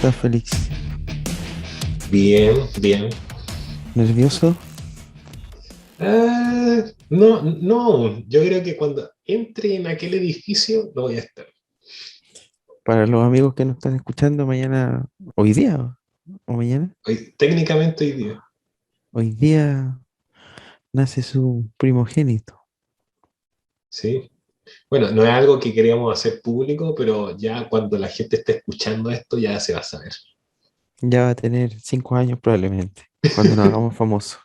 estás, Félix? Bien, bien. ¿Nervioso? No, no, yo creo que cuando entre en aquel edificio lo voy a estar. Para los amigos que nos están escuchando mañana, hoy día o mañana, Técnicamente hoy día, hoy día nace su primogénito. ¿sí? Bueno, no es algo que queríamos hacer público, pero ya cuando la gente esté escuchando esto ya se va a saber. Ya va a tener 5 años probablemente, cuando nos hagamos famosos.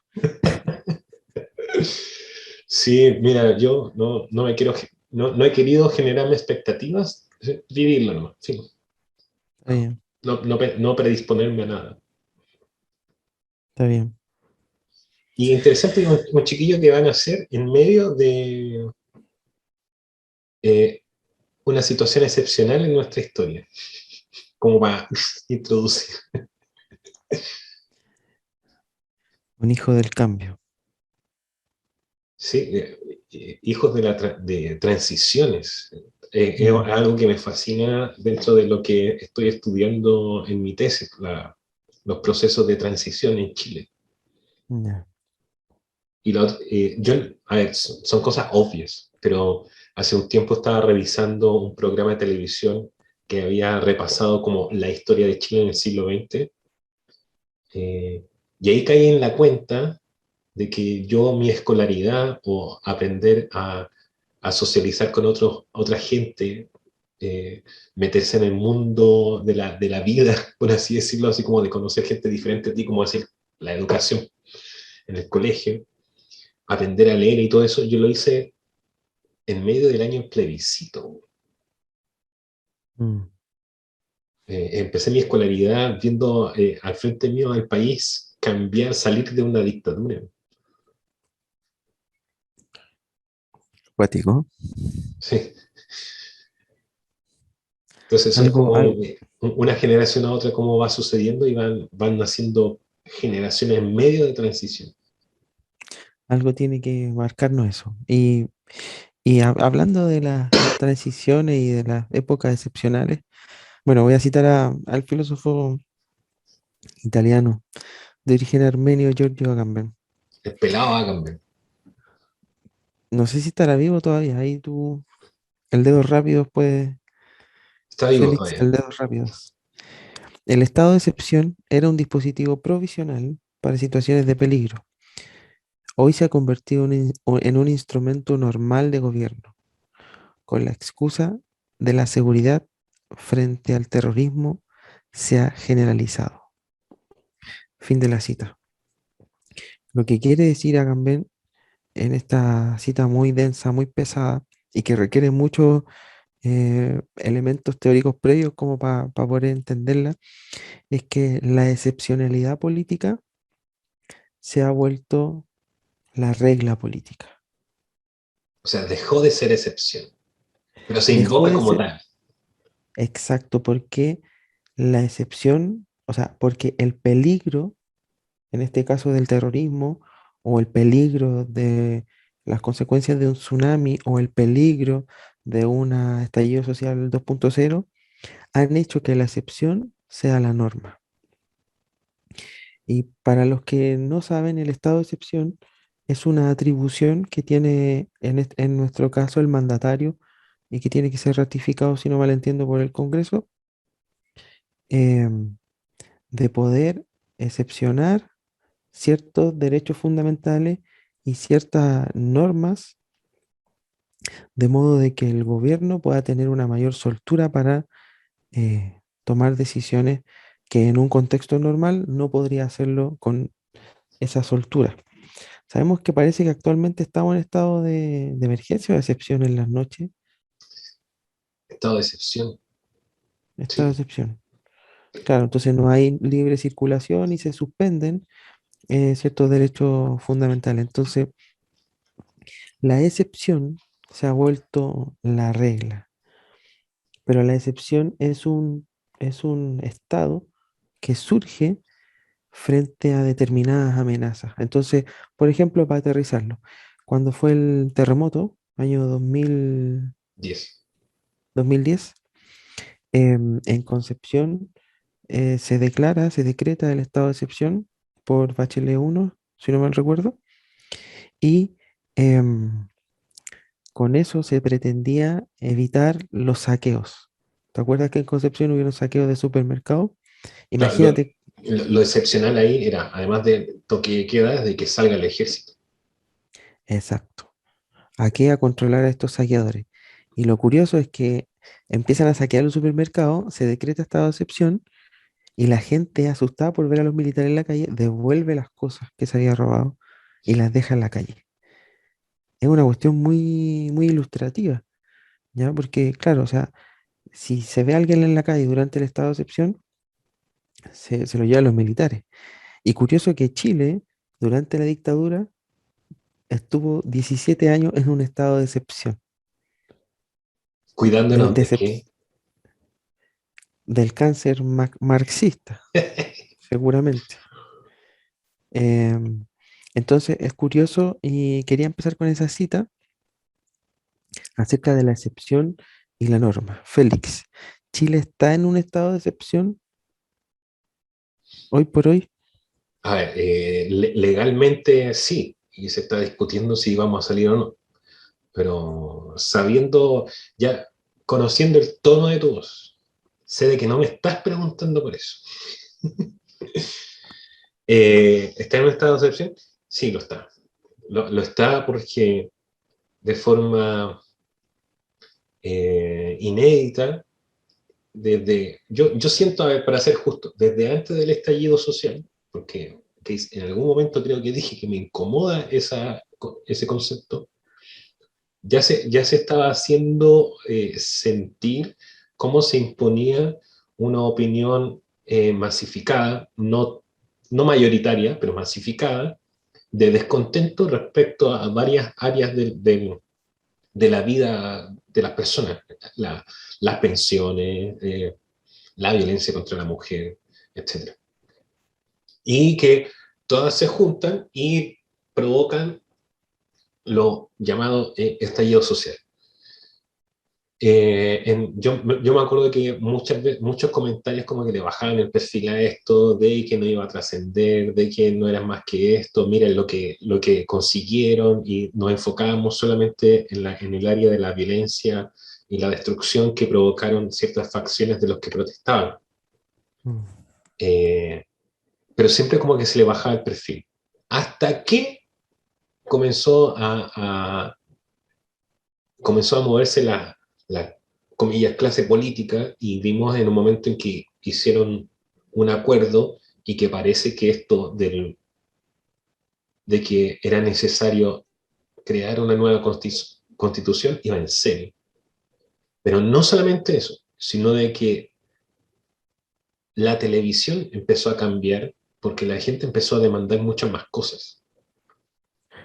Sí, mira, yo no me quiero, no he querido generarme expectativas, vivirlo nomás, sí. Está bien, No predisponerme a nada. está bien. Y interesante, un chiquillo que van a hacer en medio de eh, una situación excepcional en nuestra historia, como para introducir. Un hijo del cambio. ¿Sí? Hijos de, de transiciones. Es Mm, algo que me fascina dentro de lo que estoy estudiando en mi tesis, los procesos de transición en Chile. ya. Y yo, a ver, son cosas obvias, pero hace un tiempo estaba revisando un programa de televisión que había repasado como la historia de Chile en el siglo XX, y ahí caí en la cuenta de que yo mi escolaridad o aprender a socializar con otra gente, meterse en el mundo de la vida, por así decirlo, así como de conocer gente diferente a ti, como decir, la educación en el colegio, aprender a leer y todo eso, yo lo hice en medio del año plebiscito. Mm, Empecé mi escolaridad viendo al frente mío al país cambiar, salir de una dictadura. Cuático. Sí. Entonces eso es Algo, como una generación a otra, cómo va sucediendo y van naciendo generaciones en medio de transición. algo tiene que marcarnos eso. Y hablando de las transiciones y de las épocas excepcionales, bueno, voy a citar al filósofo italiano de origen armenio Giorgio Agamben. El pelado va a cambiar. No sé si estará vivo todavía. Ahí tú, el dedo rápido, pues, Está vivo Félix, todavía. el dedo rápido. El estado de excepción era un dispositivo provisional para situaciones de peligro. Hoy se ha convertido en un instrumento normal de gobierno, con la excusa de la seguridad frente al terrorismo se ha generalizado. Fin de la cita. Lo que quiere decir Agamben en esta cita muy densa, muy pesada y que requiere muchos elementos teóricos previos como para poder entenderla, es que la excepcionalidad política se ha vuelto la regla política. O sea, dejó de ser excepción, pero se Dejó invoca de como ser tal. exacto porque la excepción, o sea, porque el peligro, en este caso del terrorismo, o el peligro de las consecuencias de un tsunami, o el peligro de un estallido social 2.0, han hecho que la excepción sea la norma. Y para los que no saben, el estado de excepción es una atribución que tiene, en nuestro caso, el mandatario y que tiene que ser ratificado, si no mal entiendo, por el Congreso, em, de poder excepcionar ciertos derechos fundamentales y ciertas normas, de modo de que el gobierno pueda tener una mayor soltura para tomar decisiones que en un contexto normal no podría hacerlo con esa soltura. Sabemos que parece que actualmente estamos en estado de emergencia o de excepción en las noches. Estado de excepción. Estado de Sí. excepción. Claro, entonces no hay libre circulación y se suspenden ciertos derechos fundamentales. Entonces, la excepción se ha vuelto la regla, pero la excepción es un estado que surge frente a determinadas amenazas. Entonces, por ejemplo, para aterrizarlo, cuando fue el terremoto, año 10. 2010, en Concepción, se decreta el estado de excepción por Bachelet 1, si no mal recuerdo, y em, con eso se pretendía evitar los saqueos. ¿Te acuerdas que en Concepción hubieron saqueos de supermercados? Claro, Imagínate, lo excepcional ahí era, además de toque de queda, de que salga el ejército. exacto, ¿a qué? A controlar a estos saqueadores. Y lo curioso es que empiezan a saquear los supermercados, se decreta estado de excepción y la gente, asustada por ver a los militares en la calle, devuelve las cosas que se había robado y las deja en la calle. Es una cuestión muy, muy ilustrativa, ¿ya? Porque, claro, o sea, si se ve a alguien en la calle durante el estado de excepción, se lo llevan los militares. Y curioso que Chile, durante la dictadura, estuvo 17 años en un estado de excepción, ¿Cuidándonos de de qué? del cáncer marxista, seguramente. Em, entonces es curioso y quería empezar con esa cita acerca de la excepción y la norma. Félix, ¿Chile está en un estado de excepción hoy por hoy? A ver, legalmente sí, y se está discutiendo si vamos a salir o no, pero sabiendo, ya conociendo el tono de tu voz, sé de que no me estás preguntando por eso. ¿Está en un estado de excepción? Sí, lo está. Lo está porque de forma inédita, yo siento, a ver, para ser justo, desde antes del estallido social, porque que en algún momento creo que dije que me incomoda ese concepto, ya se estaba haciendo sentir cómo se imponía una opinión masificada, no mayoritaria, pero masificada, de descontento respecto a varias áreas de la vida de las personas, la, las pensiones, la violencia contra la mujer, etcétera. Y que todas se juntan y provocan lo llamado estallido social. Yo me acuerdo que muchas veces, muchos comentarios como que le bajaban el perfil a esto, de que no iba a trascender, de que no era más que esto, miren lo que consiguieron, y nos enfocábamos solamente en el área de la violencia y la destrucción que provocaron ciertas facciones de los que protestaban. Mm. Eh, pero siempre como que se le bajaba el perfil. Hasta que comenzó comenzó a moverse la comillas, clase política, y vimos en un momento en que hicieron un acuerdo y que parece que esto de que era necesario crear una nueva constitución iba en serio. Pero no solamente eso, sino de que la televisión empezó a cambiar porque la gente empezó a demandar muchas más cosas.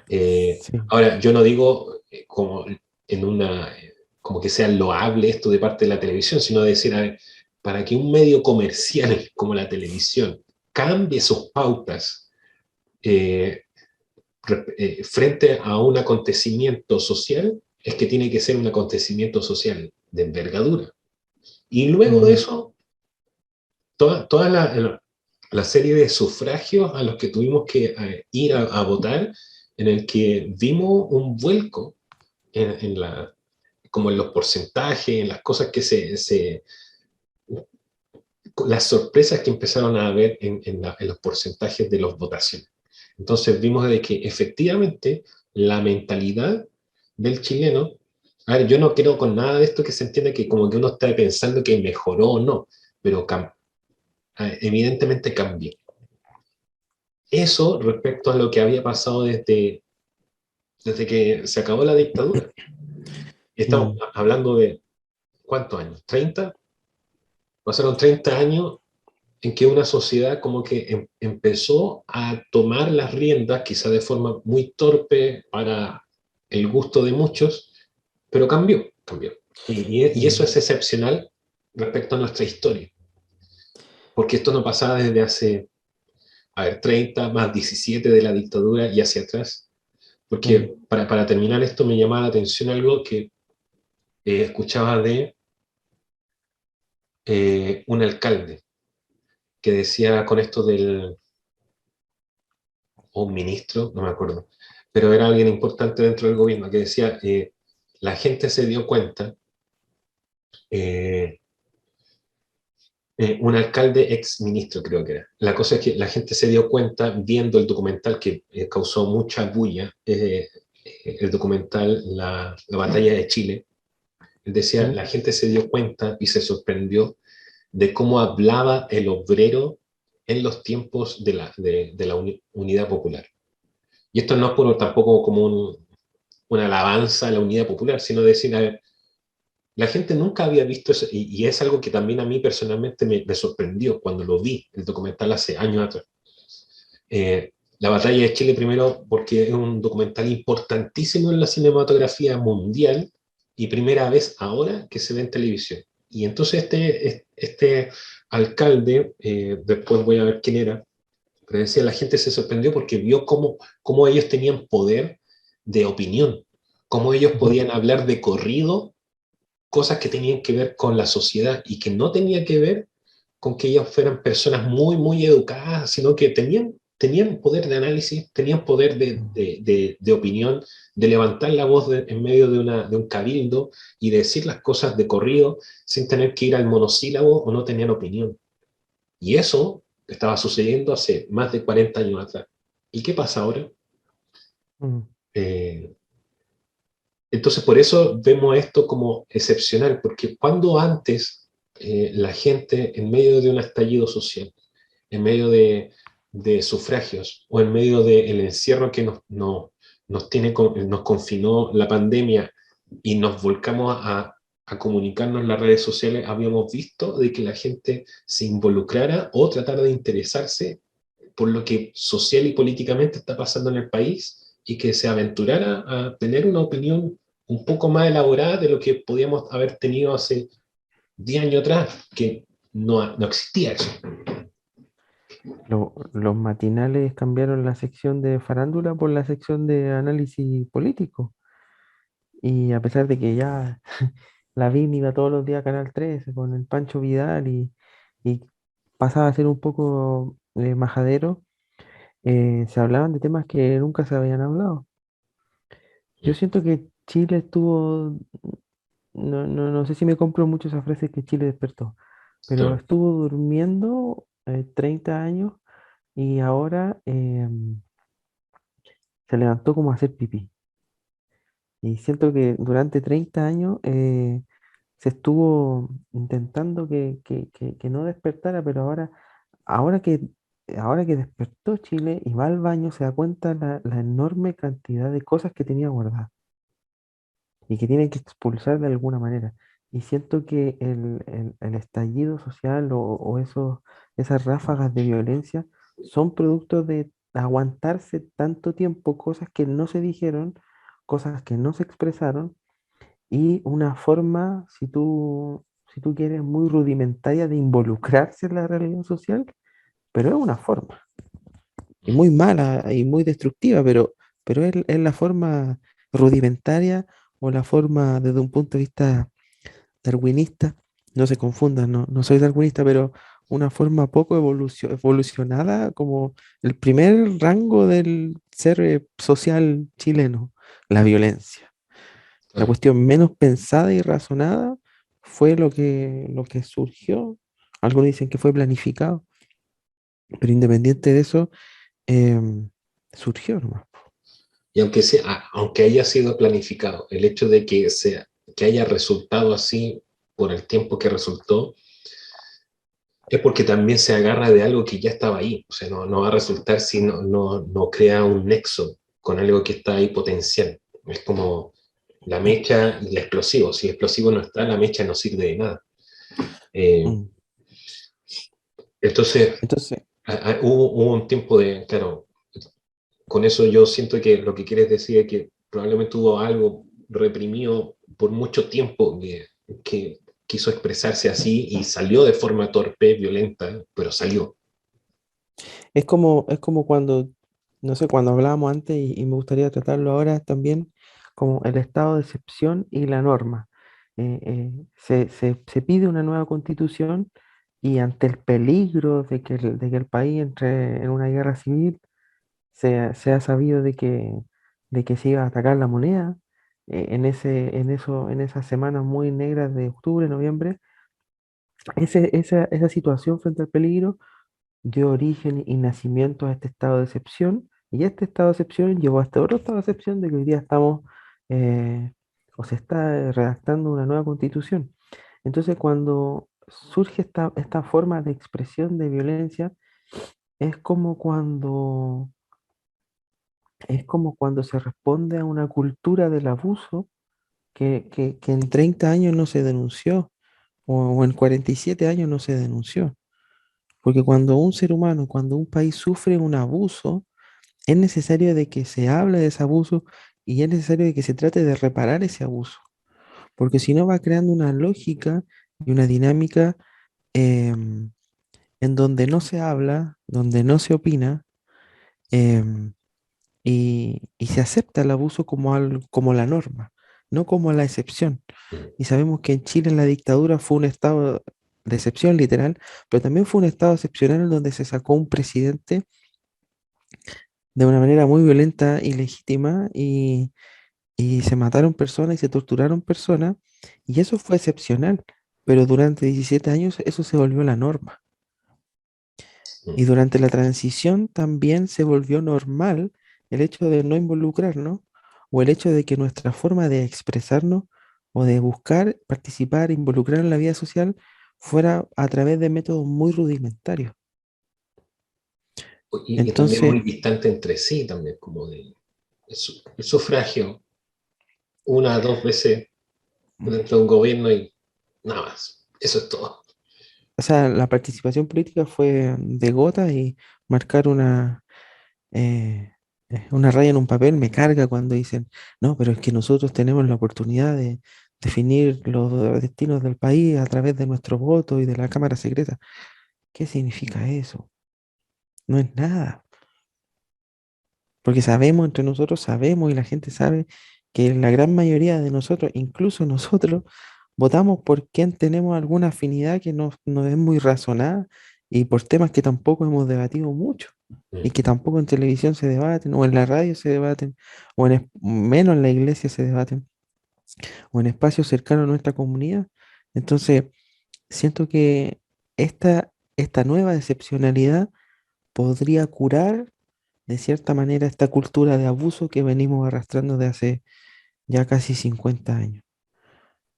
Sí. Ahora, yo no digo como en una, como que sea loable esto de parte de la televisión, sino decir, a ver, para que un medio comercial como la televisión cambie sus pautas eh, frente a un acontecimiento social, es que tiene que ser un acontecimiento social de envergadura. Y luego de Mm, eso, toda la serie de sufragios a los que tuvimos que ir a votar, en el que vimos un vuelco en como en los porcentajes, en las cosas que las sorpresas que empezaron a haber en los porcentajes de las votaciones. Entonces vimos de que efectivamente la mentalidad del chileno, a ver, yo no creo con nada de esto que se entienda que como que uno está pensando que mejoró o no, pero evidentemente cambió. Eso respecto a lo que había pasado desde que se acabó la dictadura. Estamos mm, hablando de, ¿cuántos años? ¿30? Pasaron 30 años en que una sociedad como que empezó a tomar las riendas, quizá de forma muy torpe para el gusto de muchos, pero cambió. Y eso mm, es excepcional respecto a nuestra historia, porque esto no pasaba desde hace, a ver, 30 más 17 de la dictadura y hacia atrás. mm, Porque para terminar esto me llamaba la atención algo que escuchaba de un alcalde que decía con esto del, o un ministro, no me acuerdo, pero era alguien importante dentro del gobierno, que decía, la gente se dio cuenta, eh, un alcalde ex ministro creo que era. La cosa es que la gente se dio cuenta viendo el documental que causó mucha bulla, el documental la Batalla de Chile. Él decía, ¿Mm? la gente se dio cuenta y se sorprendió de cómo hablaba el obrero en los tiempos de la unidad popular. Y esto no es por, tampoco como una alabanza a la unidad popular, sino decir, a ver, la gente nunca había visto eso, y es algo que también a mí personalmente me sorprendió cuando lo vi, el documental hace años atrás. La batalla de Chile primero porque es un documental importantísimo en la cinematografía mundial y primera vez ahora que se ve en televisión. Y entonces este alcalde, después voy a ver quién era, pero decía, la gente se sorprendió porque vio cómo ellos tenían poder de opinión, cómo ellos Ujú. podían hablar de corrido cosas que tenían que ver con la sociedad y que no tenía que ver con que ellos fueran personas muy, muy educadas, sino que tenían poder de análisis, tenían poder de opinión, de levantar la voz en medio de un cabildo y de decir las cosas de corrido sin tener que ir al monosílabo o no tenían opinión. Y eso estaba sucediendo hace más de 40 años atrás. ¿Y qué pasa ahora? Mm. Eh, Entonces, por eso vemos esto como excepcional, porque cuando antes la gente, en medio de un estallido social, en medio de sufragios o en medio del encierro que nos confinó la pandemia y nos volcamos a comunicarnos en las redes sociales, habíamos visto de que la gente se involucrara o tratara de interesarse por lo que social y políticamente está pasando en el país y que se aventurara a tener una opinión un poco más elaborada de lo que podíamos haber tenido hace 10 años atrás, que no existía eso. Los matinales cambiaron la sección de farándula por la sección de análisis político. Y a pesar de que ya la Lavín iba todos los días a Canal 13 con el Pancho Vidal y pasaba a ser un poco majadero, se hablaban de temas que nunca se habían hablado. Yo siento que Chile estuvo, no sé si me compro mucho esa frase que Chile despertó, pero Claro. estuvo durmiendo 30 años y ahora se levantó como a hacer pipí. Y siento que durante 30 años se estuvo intentando que no despertara, pero ahora que, ahora que despertó Chile y va al baño, se da cuenta la enorme cantidad de cosas que tenía guardadas y que tienen que expulsar de alguna manera. Y siento que el estallido social o esas ráfagas de violencia son productos de aguantarse tanto tiempo cosas que no se dijeron, cosas que no se expresaron y una forma, si tú quieres, muy rudimentaria de involucrarse en la realidad social, pero es una forma, y muy mala y muy destructiva, pero es la forma rudimentaria o la forma desde un punto de vista darwinista, no se confundan, no soy darwinista, pero una forma poco evolucionada como el primer rango del ser social chileno, la violencia. La Claro. cuestión menos pensada y razonada fue lo que surgió. Algunos dicen que fue planificado, pero independiente de eso, surgió nomás. Y aunque haya sido planificado, el hecho de que haya resultado así por el tiempo que resultó, es porque también se agarra de algo que ya estaba ahí. O sea, no va a resultar si no crea un nexo con algo que está ahí potencial. Es como la mecha y el explosivo. Si el explosivo no está, la mecha no sirve de nada. Eh, Mm. entonces, Entonces, hubo un tiempo de, claro, con eso yo siento que lo que quieres decir es que probablemente hubo algo reprimido por mucho tiempo que quiso expresarse así y salió de forma torpe, violenta, pero salió. es como cuando, no sé, cuando hablábamos antes y me gustaría tratarlo ahora también, como el estado de excepción y la norma. Se pide una nueva constitución y ante el peligro de que el país entre en una guerra civil, se ha sabido de que se iba a atacar la moneda. En esas semanas muy negras de octubre, noviembre, esa situación frente al peligro dio origen y nacimiento a este estado de excepción, y este estado de excepción llevó a este otro estado de excepción de que hoy día estamos, eh, o se está redactando una nueva constitución. Entonces, cuando surge esta forma de expresión de violencia, es como cuando, es como cuando se responde a una cultura del abuso que en 30 años no se denunció, o en 47 años no se denunció. Porque cuando un ser humano, cuando un país sufre un abuso, es necesario de que se hable de ese abuso y es necesario de que se trate de reparar ese abuso, porque si no va creando una lógica y una dinámica em, en donde no se habla, donde no se opina, em, y se acepta el abuso como, como la norma, no como la excepción. Mm. Y sabemos que en Chile la dictadura fue un estado de excepción literal, pero también fue un estado excepcional donde se sacó un presidente de una manera muy violenta y legítima, y se mataron personas y se torturaron personas, y eso fue excepcional, pero durante 17 años eso se volvió la norma. Y Mm. durante la transición también se volvió normal el hecho de no involucrarnos, o el hecho de que nuestra forma de expresarnos o de buscar participar, involucrar en la vida social fuera a través de métodos muy rudimentarios. Y también muy Entonces, distante entre sí, también, como de el sufragio, una o dos veces dentro de un gobierno y nada más. Eso es todo. o sea, la participación política fue de gota, y marcar eh, una raya en un papel me carga cuando dicen, no, pero es que nosotros tenemos la oportunidad de definir los destinos del país a través de nuestro voto y de la Cámara Secreta. ¿Qué significa eso? No es nada, porque sabemos, entre nosotros sabemos, y la gente sabe que la gran mayoría de nosotros, incluso nosotros, votamos por quien tenemos alguna afinidad que nos es muy razonada, y por temas que tampoco hemos debatido mucho y Mm. que tampoco en televisión se debaten, o en la radio se debaten, o menos en la iglesia se debaten, o en espacios cercanos a nuestra comunidad. Entonces, siento que esta nueva excepcionalidad podría curar de cierta manera esta cultura de abuso que venimos arrastrando de hace ya casi 50 años.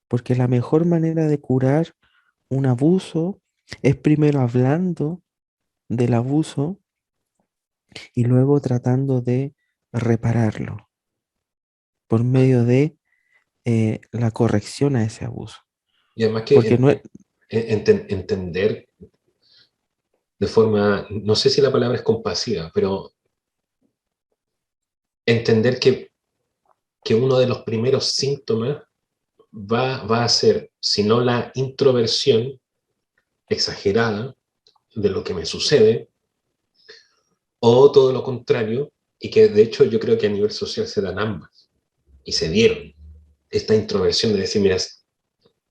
Porque la mejor manera de curar un abuso es primero hablando del abuso y luego tratando de repararlo por medio de la corrección a ese abuso. Y además que Porque no es, entender de forma, no sé si la palabra es compasiva, pero entender que uno de los primeros síntomas va a ser, si no la introversión exagerada de lo que me sucede, o todo lo contrario, y que de hecho yo creo que a nivel social se dan ambas, y se dieron esta introversión de decir, mira,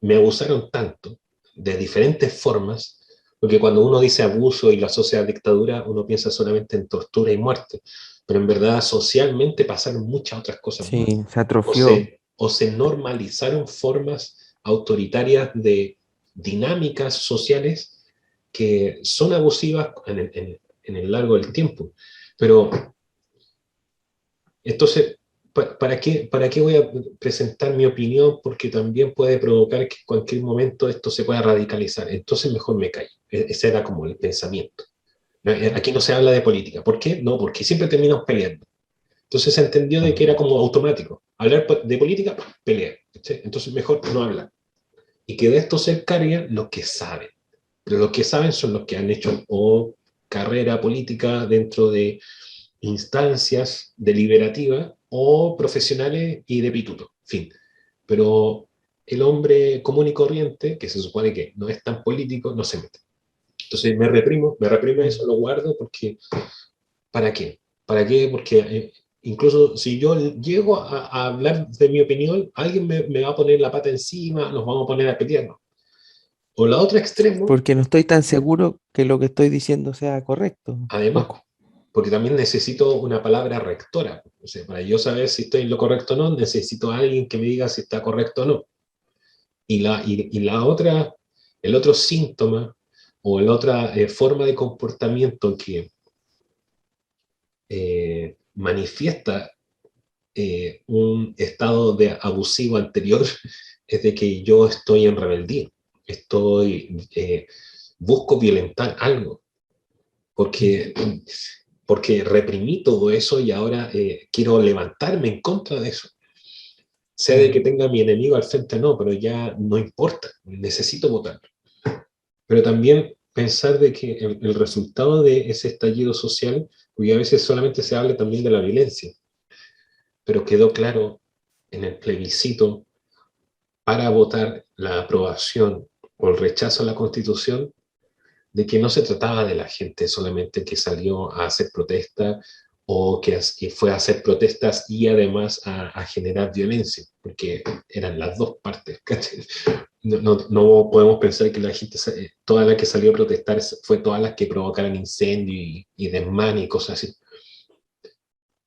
me abusaron tanto, de diferentes formas, porque cuando uno dice abuso y lo asocia a dictadura, uno piensa solamente en tortura y muerte, pero en verdad socialmente pasaron muchas otras cosas más, sí, se atrofió. o se normalizaron formas autoritarias de dinámicas sociales que son abusivas en el largo del tiempo. Pero entonces, para qué voy a presentar mi opinión? Porque también puede provocar que en cualquier momento esto se pueda radicalizar. Entonces mejor me callo. Ese era como el pensamiento. Aquí no se habla de política. ¿Por qué? No, porque siempre terminamos peleando. Entonces se entendió de que era como automático. Hablar de política, pelear. ¿Sí? Entonces mejor no hablar. Y que de esto se encarguen los que saben. Pero los que saben son los que han hecho o carrera política dentro de instancias deliberativas o profesionales y de pituto, fin. Pero el hombre común y corriente, que se supone que no es tan político, no se mete. Entonces me reprimo Mm. eso, lo guardo porque, ¿para qué? ¿Para qué? Porque incluso si yo llego a hablar de mi opinión, alguien me va a poner la pata encima, nos vamos a poner a pelear, ¿no? O la otra extremo, porque no estoy tan seguro que lo que estoy diciendo sea correcto, además, poco. porque también necesito una palabra rectora. O sea, para yo saber si estoy en lo correcto o no, necesito a alguien que me diga si está correcto o no. Y la otra, el otro síntoma o la otra forma de comportamiento que manifiesta un estado de abusivo anterior es de que yo estoy en rebeldía, busco violentar algo, Mm, porque, porque reprimí todo eso y ahora quiero levantarme en contra de eso. Sea de que mm, tenga a mi enemigo al frente o no, pero ya no importa, necesito votar. Pero también pensar de que el resultado de ese estallido social, porque a veces solamente se habla también de la violencia, pero quedó claro en el plebiscito para votar la aprobación o el rechazo a la Constitución de que no se trataba de la gente solamente que salió a hacer protesta o que fue a hacer protestas y además a generar violencia, porque eran las dos partes. No, no podemos pensar que la gente, toda la que salió a protestar fue todas las que provocaron incendio y desmán y cosas así.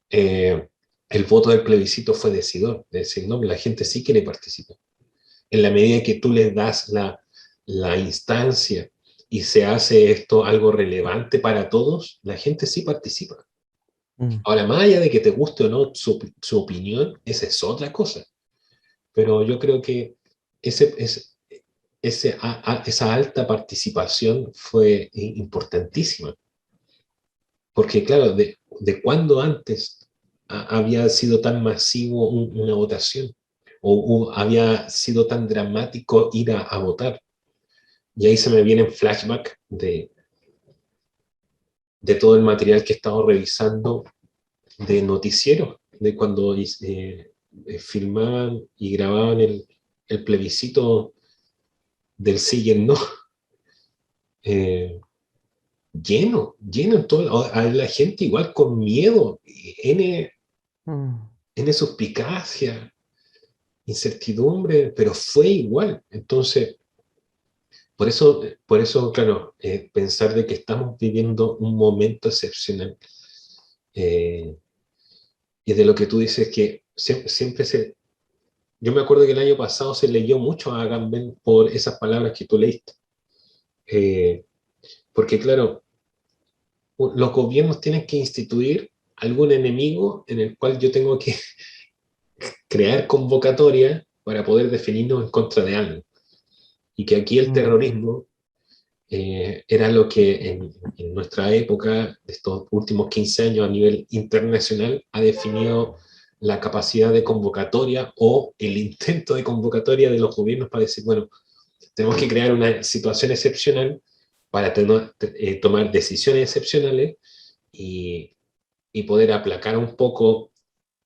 Eh, el voto del plebiscito fue decidor, de decir, no, la gente sí quiere participar. En la medida que tú les das la instancia y se hace esto algo relevante para todos, la gente sí participa. mm. Ahora, más allá de que te guste o no su opinión, esa es otra cosa. Pero yo creo que ese, ese, esa alta participación fue importantísima. Porque, claro, de cuándo antes había sido tan masivo una votación o había sido tan dramático ir a votar. Y ahí se me vienen flashback de todo el material que he estado revisando de noticieros, de cuando filmaban y grababan el plebiscito del sí y el no. Eh, lleno en todo, a la gente igual con miedo, Mm. N suspicacia, incertidumbre, pero fue igual. Entonces, claro, pensar de que estamos viviendo un momento excepcional. Eh, y de lo que tú dices que siempre se... Yo me acuerdo que el año pasado se leyó mucho a Agamben por esas palabras que tú leíste. Eh, porque claro, los gobiernos tienen que instituir algún enemigo en el cual yo tengo que crear convocatoria para poder definirnos en contra de algo. Y que aquí el Mm. terrorismo era lo que en nuestra época, de estos últimos 15 años a nivel internacional, ha definido la capacidad de convocatoria o el intento de convocatoria de los gobiernos para decir, bueno, tenemos que crear una situación excepcional para tomar decisiones excepcionales y, y, poder aplacar un poco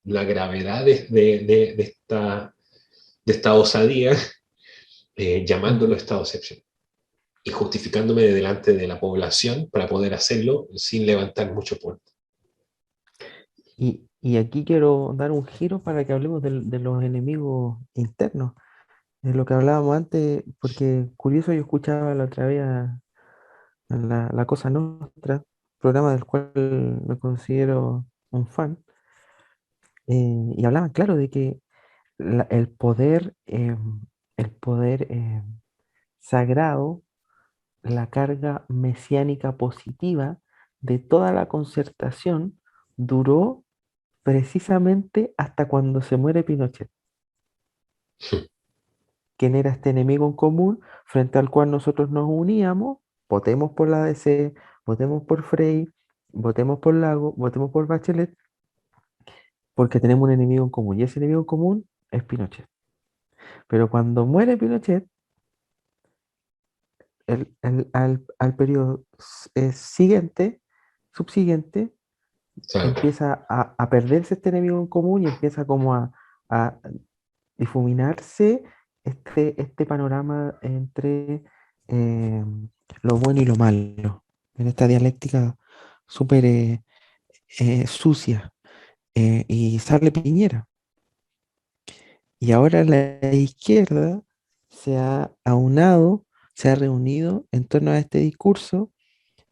la gravedad de esta osadía, llamándolo Mm. estado excepcional y justificándome de delante de la población para poder hacerlo sin levantar mucho puerto. Y aquí quiero dar un giro para que hablemos de los enemigos internos, de lo que hablábamos antes, porque curioso, yo escuchaba la otra vez a la Cosa Nostra, programa del cual me considero un fan, y hablaban, claro, de que el poder sagrado, la carga mesiánica positiva de toda la concertación duró precisamente hasta cuando se muere Pinochet, quien era este enemigo en común frente al cual nosotros nos uníamos, votemos por la DC, votemos por Frei, votemos por Lago, votemos por Bachelet, porque tenemos un enemigo en común, y ese enemigo en común es Pinochet. Pero cuando muere Pinochet, al periodo siguiente, subsiguiente, Claro, empieza a perderse este enemigo en común y empieza como a difuminarse este panorama entre eh, lo bueno y lo malo, en esta dialéctica súper sucia. Y sale Piñera. Y ahora la izquierda se ha aunado se ha reunido en torno a este discurso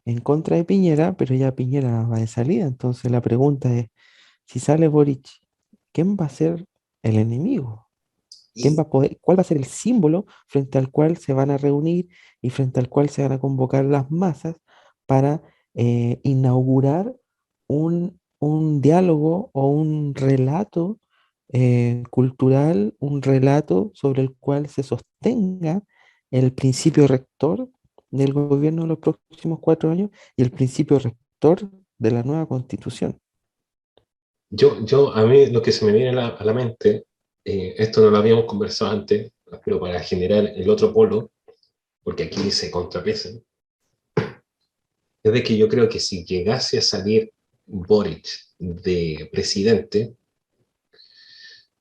en contra de Piñera, pero ya Piñera va de salida. Entonces la pregunta es, si sale Boric, ¿quién va a ser el enemigo? ¿Quién va Y a poder, cuál va a ser el símbolo frente al cual se van a reunir y frente al cual se van a convocar las masas para inaugurar un diálogo o un relato cultural, un relato sobre el cual se sostenga el principio rector del gobierno de los próximos 4 años y el principio rector de la nueva constitución? a mí lo que se me viene a la mente, esto no lo habíamos conversado antes, pero para generar el otro polo, porque aquí se contrapesan, es de que yo creo que si llegase a salir Boric de presidente,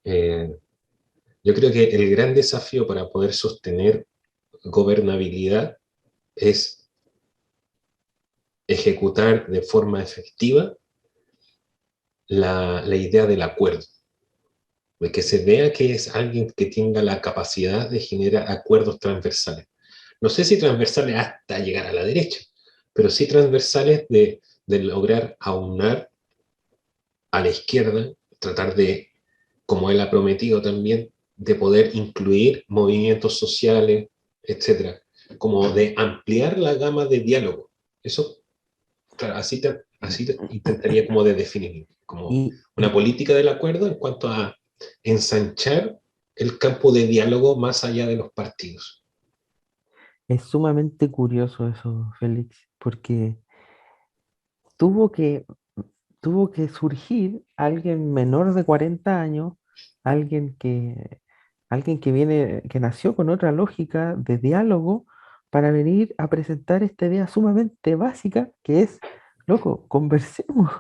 eh, yo creo que el gran desafío para poder sostener gobernabilidad es ejecutar de forma efectiva la idea del acuerdo, de que se vea que es alguien que tenga la capacidad de generar acuerdos transversales. No sé si transversales hasta llegar a la derecha, pero sí transversales de lograr aunar a la izquierda, tratar de, como él ha prometido también, de poder incluir movimientos sociales, etcétera, como de ampliar la gama de diálogo. Eso, claro, así intentaría como de definir, como Y, una política del acuerdo en cuanto a ensanchar el campo de diálogo más allá de los partidos. es sumamente curioso eso, Félix, porque tuvo que, tuvo que surgir alguien menor de 40 años, alguien alguien que viene, que nació con otra lógica de diálogo para venir a presentar esta idea sumamente básica que es, loco, conversemos,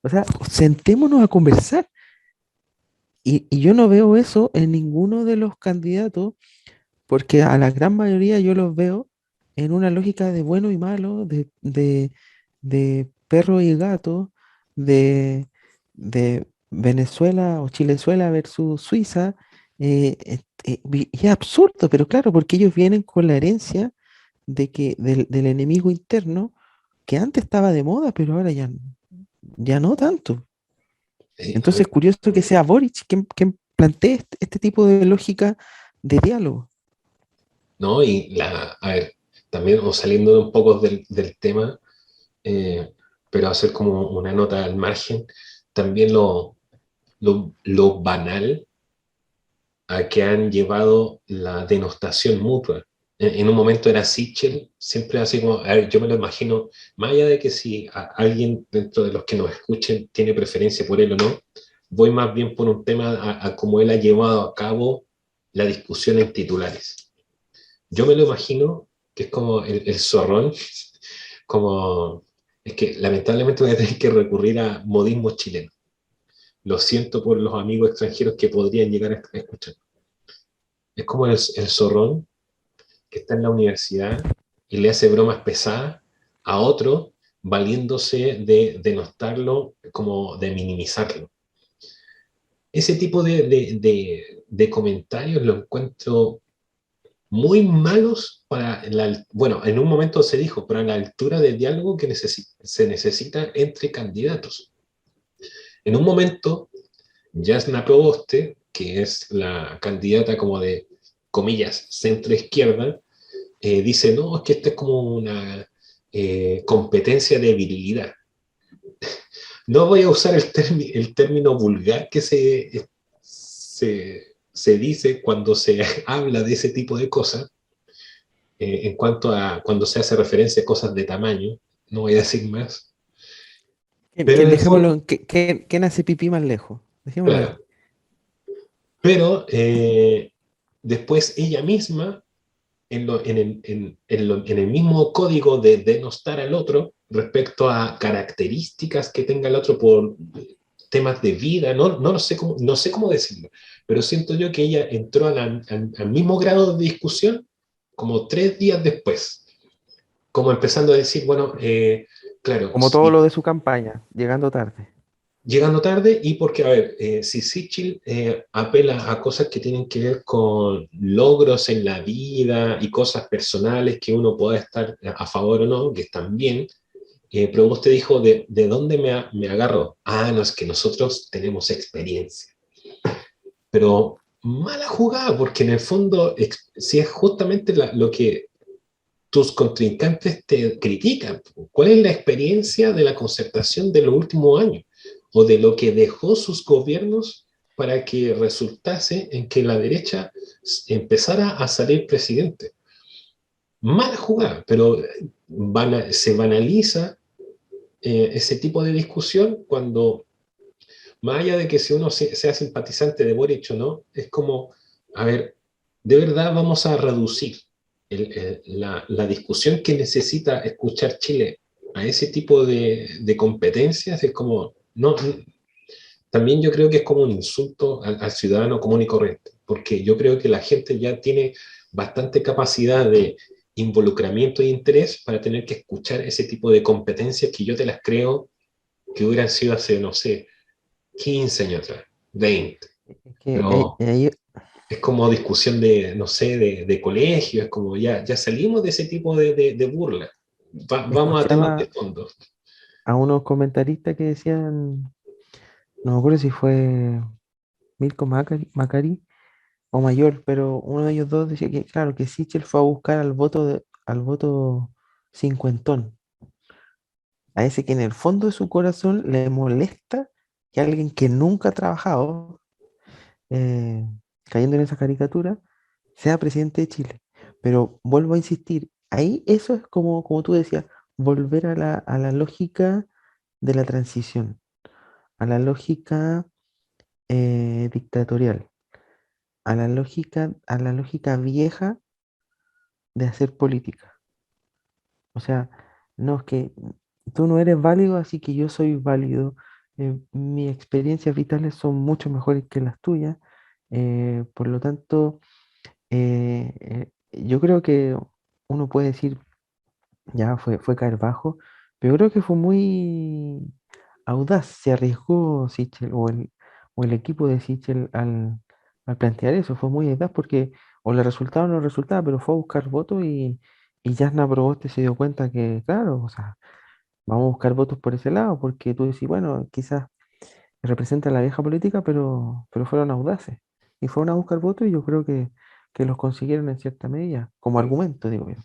o sea, sentémonos a conversar. Y yo no veo eso en ninguno de los candidatos, porque a la gran mayoría yo los veo en una lógica de bueno y malo, de perro y gato, de Venezuela o Chilezuela versus Suiza. Y es absurdo, pero claro, porque ellos vienen con la herencia del enemigo interno que antes estaba de moda, pero ahora ya no tanto. A Entonces, ver, curioso que sea Boric quien plantee este tipo de lógica de diálogo. ¿no? A ver, también o saliendo un poco del tema, eh, pero hacer como una nota al margen, también lo banal a que han llevado la denostación mutua. En un momento era Sichel, siempre así como, a ver, yo me lo imagino, más allá de que si alguien dentro de los que nos escuchen tiene preferencia por él o no, voy más bien por un tema a cómo él ha llevado a cabo la discusión en titulares. Yo me lo imagino que es como el zorrón, como, es que lamentablemente voy a tener que recurrir a modismo chileno. Lo siento por los amigos extranjeros que podrían llegar a escuchar. Es como el zorrón que está en la universidad y le hace bromas pesadas a otro, valiéndose de denostarlo, como de minimizarlo. Ese tipo de comentarios lo encuentro muy malos bueno, en un momento se dijo, para la altura de diálogo que se necesita entre candidatos. En un momento, Jasna Proboste, que es la candidata como de, comillas, centro-izquierda, dice, no, es que esta es como una competencia de virilidad. No voy a usar el término vulgar que se dice cuando se habla de ese tipo de cosas, en cuanto a cuando se hace referencia a cosas de tamaño, no voy a decir más, pero en el Dejémoslo fondo, en ¿quién hace pipí más lejos? Dejémoslo ahí. claro, pero después ella misma en el mismo código de denostar al otro respecto a características que tenga el otro por temas de vida, no sé no sé cómo decirlo, pero siento yo que ella entró al mismo grado de discusión como 3 días después, como empezando a decir, bueno, claro, Como todo lo de su campaña, llegando tarde. llegando tarde y porque, a ver, si Sichel apela a cosas que tienen que ver con logros en la vida y cosas personales que uno pueda estar a favor o no, que están bien, pero usted dijo, ¿de dónde me agarro? Ah, no, es que nosotros tenemos experiencia. Pero mala jugada, porque en el fondo, si es justamente lo que tus contrincantes te critican, ¿cuál es la experiencia de la concertación de los últimos años? O de lo que dejó sus gobiernos para que resultase en que la derecha empezara a salir presidente. Mala jugada, pero se banaliza ese tipo de discusión cuando, más allá de que si uno sea simpatizante de Boric o no, es como, a ver, de verdad vamos a reducir la discusión que necesita escuchar Chile a ese tipo de competencias, es como, no, también yo creo que es como un insulto al ciudadano común y corriente, porque yo creo que la gente ya tiene bastante capacidad de involucramiento e interés para tener que escuchar ese tipo de competencias que yo te las creo que hubieran sido hace, no sé, 15 años atrás, 20, Es que pero es como discusión de, no sé, de colegio, es como ya salimos de ese tipo de burla. Vamos a temas de escuchaba fondo. a unos comentaristas que decían, no me acuerdo si fue Mirko Macari o Mayor, pero uno de ellos dos decía que, claro, que Sichel fue a buscar al voto cincuentón, a ese que en el fondo de su corazón le molesta que alguien que nunca ha trabajado, eh, cayendo en esa caricatura, sea presidente de Chile. Pero vuelvo a insistir, ahí eso es como, como tú decías, volver a la lógica de la transición, a la lógica dictatorial, a la lógica vieja de hacer política. O sea, no es que tú no eres válido, así que yo soy válido. Mis experiencias vitales son mucho mejores que las tuyas. Por lo tanto, yo creo que uno puede decir, ya fue caer bajo, pero creo que fue muy audaz, se arriesgó Sichel o el equipo de Sichel al plantear eso, fue muy audaz porque o le resultaba o no le resultaba, pero fue a buscar votos y Jasna Proboste se dio cuenta que, claro, o sea, vamos a buscar votos por ese lado, porque tú decís, bueno, quizás representa la vieja política, pero fueron audaces y fueron a buscar votos y yo creo que los consiguieron en cierta medida, como argumento, digo yo.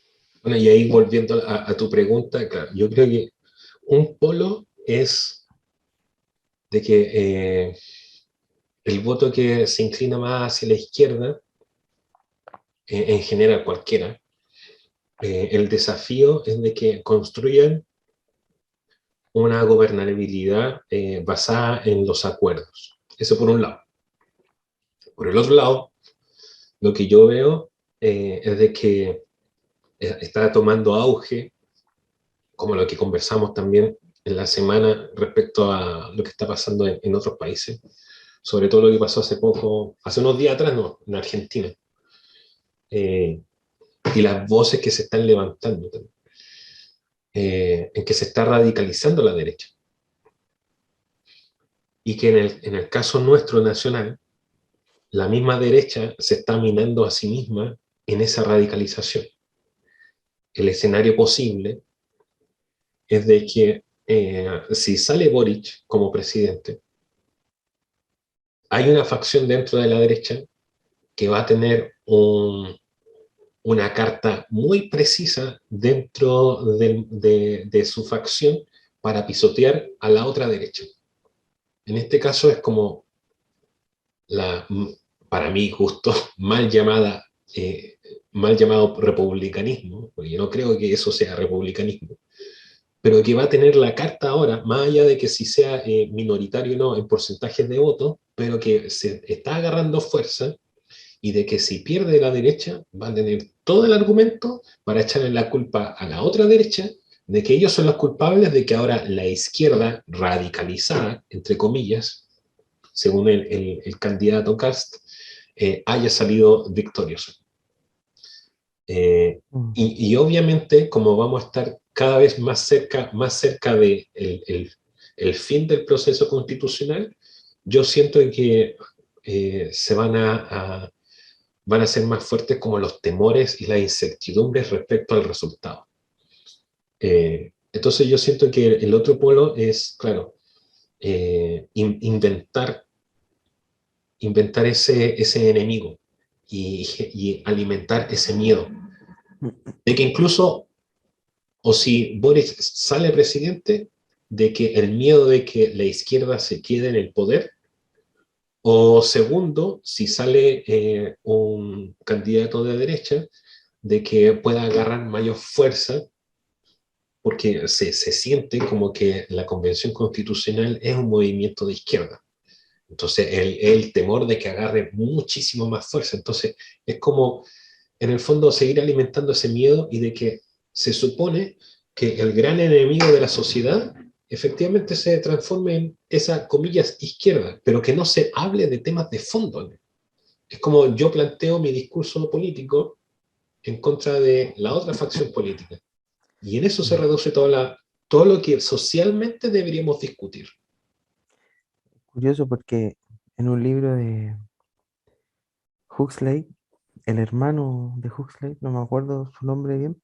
Bueno, y ahí volviendo a tu pregunta, claro, yo creo que un polo es de que el voto que se inclina más hacia la izquierda, en general cualquiera, el desafío es de que construyan una gobernabilidad basada en los acuerdos. Eso por un lado. Por el otro lado, lo que yo veo es de que está tomando auge, como lo que conversamos también en la semana respecto a lo que está pasando en otros países, sobre todo lo que pasó hace poco, hace unos días atrás, no, en Argentina, eh, y las voces que se están levantando también, en que se está radicalizando la derecha, y que en el caso nuestro nacional, la misma derecha se está minando a sí misma en esa radicalización. El escenario posible es de que si sale Boric como presidente, hay una facción dentro de la derecha que va a tener una carta muy precisa dentro de su facción para pisotear a la otra derecha. En este caso es como la, para mí, justo eh, mal llamado republicanismo, porque yo no creo que eso sea republicanismo, pero que va a tener la carta ahora, más allá de que si sea minoritario o no en porcentajes de votos, pero que se está agarrando fuerza y de que si pierde la derecha va a tener todo el argumento para echarle la culpa a la otra derecha de que ellos son los culpables de que ahora la izquierda radicalizada, entre comillas, según el candidato Cast, haya salido victorioso. Eh, Mm. y obviamente, como vamos a estar cada vez más cerca de el fin del proceso constitucional, yo siento que se van a ser más fuertes como los temores y las incertidumbres respecto al resultado. Entonces yo siento que el otro polo es, claro, inventar ese enemigo y alimentar ese miedo. De que incluso, o si Boris sale presidente, de que el miedo de que la izquierda se quede en el poder, o segundo, si sale un candidato de derecha, de que pueda agarrar mayor fuerza, porque se siente como que la Convención Constitucional es un movimiento de izquierda. Entonces, el temor de que agarre muchísimo más fuerza. Entonces, es como, en el fondo, seguir alimentando ese miedo y de que se supone que el gran enemigo de la sociedad efectivamente se transforme en esa, comillas, izquierda, pero que no se hable de temas de fondo. Es como yo planteo mi discurso político en contra de la otra facción política. Y en eso se Mm. reduce todo lo que socialmente deberíamos discutir. Curioso porque en un libro de Huxley, el hermano de Huxley, no me acuerdo su nombre bien,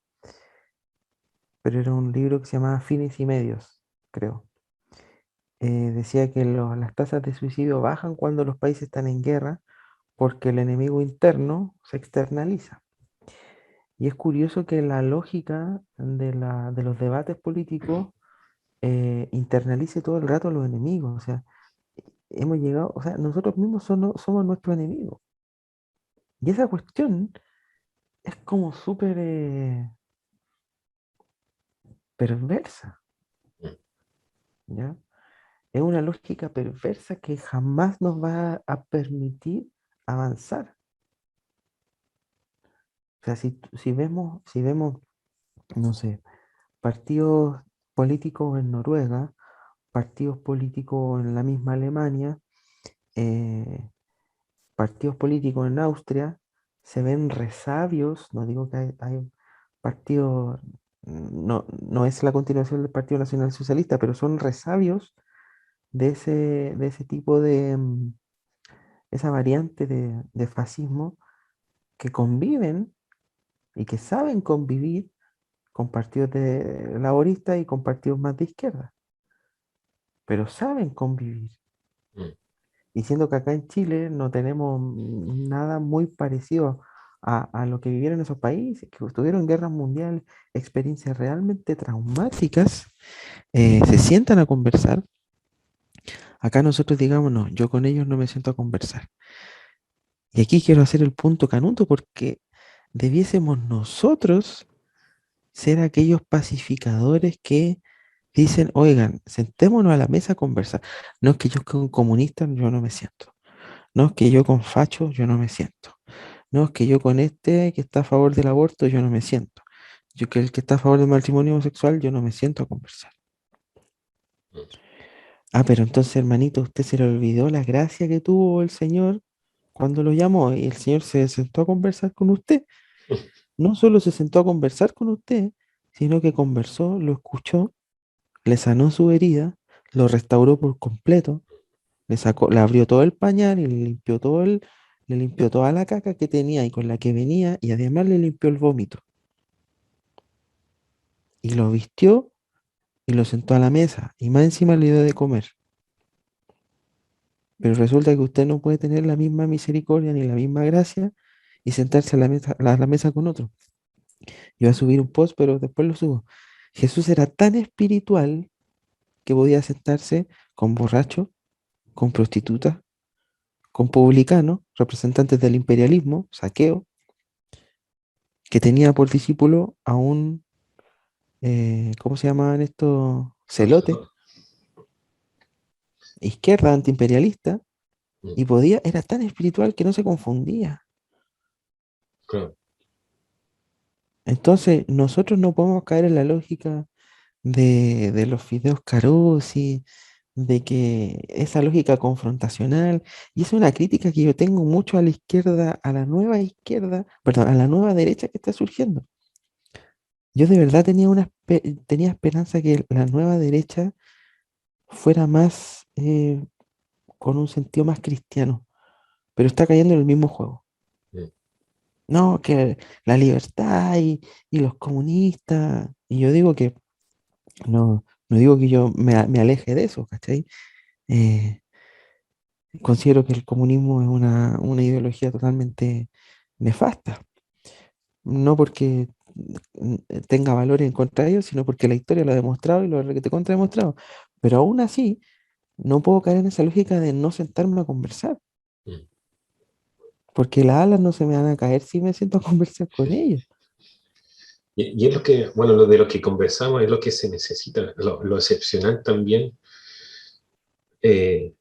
pero era un libro que se llamaba Fines y Medios, creo. Decía que las tasas de suicidio bajan cuando los países están en guerra porque el enemigo interno se externaliza. Y es curioso que la lógica de los debates políticos internalice todo el rato a los enemigos. O sea, hemos llegado, o sea, nosotros mismos somos nuestros enemigos. Y esa cuestión es como súper perversa, ¿ya? Es una lógica perversa que jamás nos va a permitir avanzar. O sea, si vemos, no sé, partidos políticos en Noruega, partidos políticos en la misma Alemania, eh, partidos políticos en Austria, se ven resabios, no digo que hay partidos, no es la continuación del Partido Nacional Socialista, pero son resabios de ese tipo esa variante de fascismo que conviven y que saben convivir con partidos de laboristas y con partidos más de izquierda, pero saben convivir. Mm. Diciendo que acá en Chile no tenemos nada muy parecido a lo que vivieron esos países, que tuvieron guerras mundiales, experiencias realmente traumáticas, se sientan a conversar. Acá nosotros digamos, no, yo con ellos no me siento a conversar. Y aquí quiero hacer el punto canuto porque debiésemos nosotros ser aquellos pacificadores que dicen, oigan, sentémonos a la mesa a conversar. No es que yo con comunistas yo no me siento. No es que yo con fachos yo no me siento. No es que yo con este que está a favor del aborto yo no me siento. Yo que el que está a favor del matrimonio homosexual yo no me siento a conversar. Ah, pero entonces, hermanito, usted se le olvidó la gracia que tuvo el Señor cuando lo llamó y el Señor se sentó a conversar con usted. No solo se sentó a conversar con usted, sino que conversó, lo escuchó, le sanó su herida, lo restauró por completo, le abrió todo el pañal y le limpió toda la caca que tenía y con la que venía y además le limpió el vómito. Y lo vistió y lo sentó a la mesa y más encima le dio de comer. Pero resulta que usted no puede tener la misma misericordia ni la misma gracia y sentarse a la mesa con otro. Iba a subir un post, pero después lo subo. Jesús era tan espiritual que podía sentarse con borrachos, con prostitutas, con publicanos, representantes del imperialismo, saqueo, que tenía por discípulo a un, ¿cómo se llamaban estos? Celote, Salvador. izquierda, antiimperialista, Mm. y era tan espiritual que no se confundía. Claro. Entonces, nosotros no podemos caer en la lógica de los fideos Carosi, de que esa lógica confrontacional, y es una crítica que yo tengo mucho a la izquierda, a la nueva izquierda, perdón, a la nueva derecha que está surgiendo. Yo de verdad tenía esperanza que la nueva derecha fuera más, con un sentido más cristiano, pero está cayendo en el mismo juego. mm, No, que la libertad y los comunistas, y yo digo que no digo que yo me aleje de eso, ¿cachai? Eh, Considero que el comunismo es una ideología totalmente nefasta, no porque tenga valor en contra de ellos, sino porque la historia lo ha demostrado y lo ha te contra demostrado. Pero aún así, no puedo caer en esa lógica de no sentarme a conversar, mm. porque las alas no se me van a caer si me siento a conversar con ellos. Y es lo que, bueno, lo de lo que conversamos es lo que se necesita. Lo excepcional también, es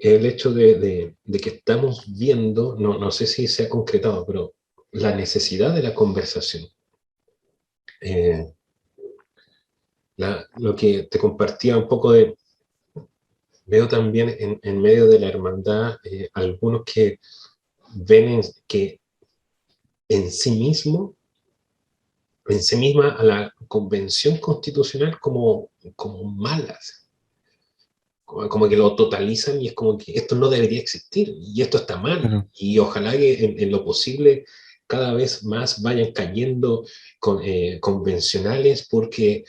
el hecho de que estamos viendo, no sé si se ha concretado, pero la necesidad de la conversación. Eh, lo que te compartía un poco de, veo también en medio de la hermandad, algunos que ven que en sí mismo, en sí misma a la convención constitucional como malas, como que lo totalizan y es como que esto no debería existir y esto está mal Claro, y ojalá que en lo posible cada vez más vayan cayendo convencionales porque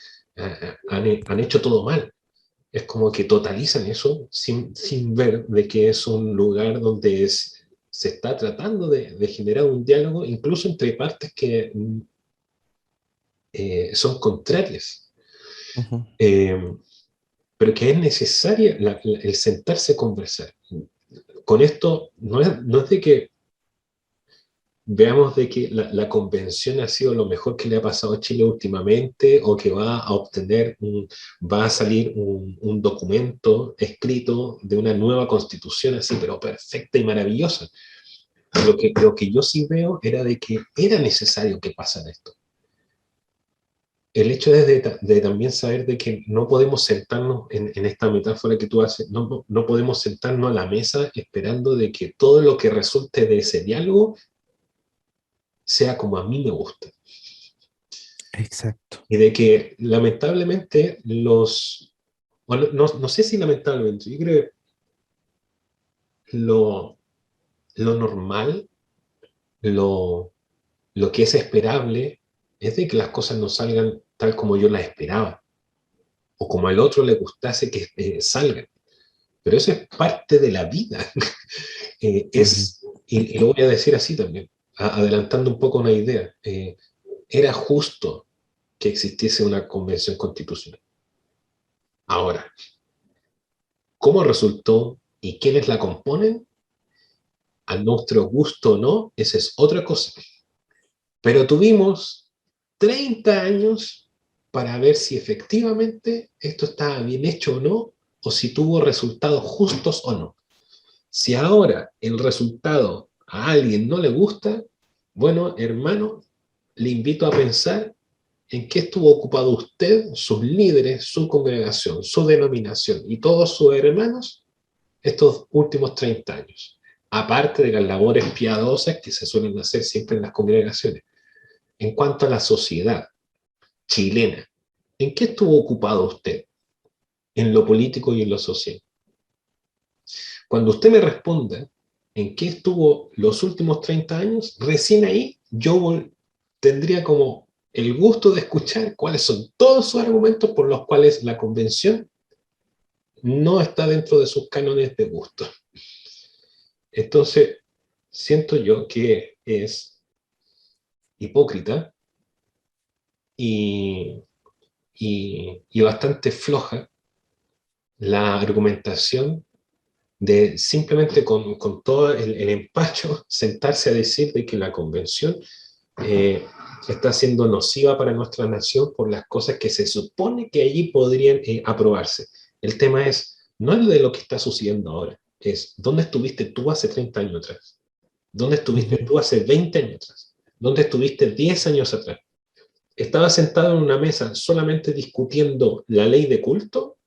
han hecho todo mal. Es como que totalizan eso sin ver de que es un lugar donde se está tratando de generar un diálogo incluso entre partes que son contrarias. ujú, Eh, pero que es necesaria el sentarse a conversar. Con esto no es de que veamos de que la convención ha sido lo mejor que le ha pasado a Chile últimamente o que va a salir un documento escrito de una nueva constitución así, pero perfecta y maravillosa. Lo que yo sí veo era de que era necesario que pasara esto. El hecho es de también saber de que no podemos sentarnos en esta metáfora que tú haces, no podemos sentarnos a la mesa esperando de que todo lo que resulte de ese diálogo sea como a mí me gusta. exacto. Y de que lamentablemente bueno, no sé si lamentablemente, yo creo que lo, lo normal, lo, lo que es esperable, es de que las cosas no salgan tal como yo las esperaba, o como al otro le gustase que salgan. Pero eso es parte de la vida. Ujú, Y lo voy a decir así también, adelantando un poco una idea. Era justo que existiese una convención constitucional. Ahora, ¿cómo resultó y quiénes la componen? A nuestro gusto o no, esa es otra cosa. Pero tuvimos 30 años para ver si efectivamente esto estaba bien hecho o no, o si tuvo resultados justos o no. Si ahora el resultado a alguien no le gusta, bueno, hermano, le invito a pensar en qué estuvo ocupado usted, sus líderes, su congregación, su denominación y todos sus hermanos estos últimos 30 años. Aparte de las labores piadosas que se suelen hacer siempre en las congregaciones. En cuanto a la sociedad chilena, ¿en qué estuvo ocupado usted? En lo político y en lo social. Cuando usted me responda en qué estuvo los últimos 30 años, recién ahí yo tendría como el gusto de escuchar cuáles son todos sus argumentos por los cuales la convención no está dentro de sus cánones de gusto. Entonces, siento yo que es hipócrita y, y bastante floja la argumentación de simplemente con todo el empacho sentarse a decir de que la convención eh, está siendo nociva para nuestra nación por las cosas que se supone que allí podrían aprobarse. El tema no es de lo que está sucediendo ahora, es dónde estuviste tú hace 30 años atrás, dónde estuviste ujú. tú hace 20 años atrás, dónde estuviste 10 años atrás. ¿Estabas sentado en una mesa solamente discutiendo la ley de culto?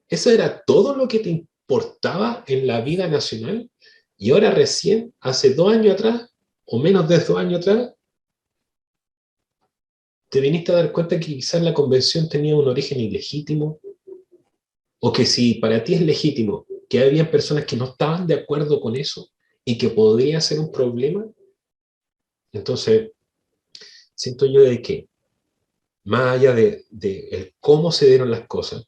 ¿Eso era todo lo que te importaba en la vida nacional? Y ahora recién, hace 2 años atrás, o menos de 2 años atrás, te viniste a dar cuenta que quizás la convención tenía un origen ilegítimo, O que si para ti es legítimo que había personas que no estaban de acuerdo con eso y que podría ser un problema, entonces siento yo de que más allá de el cómo se dieron las cosas,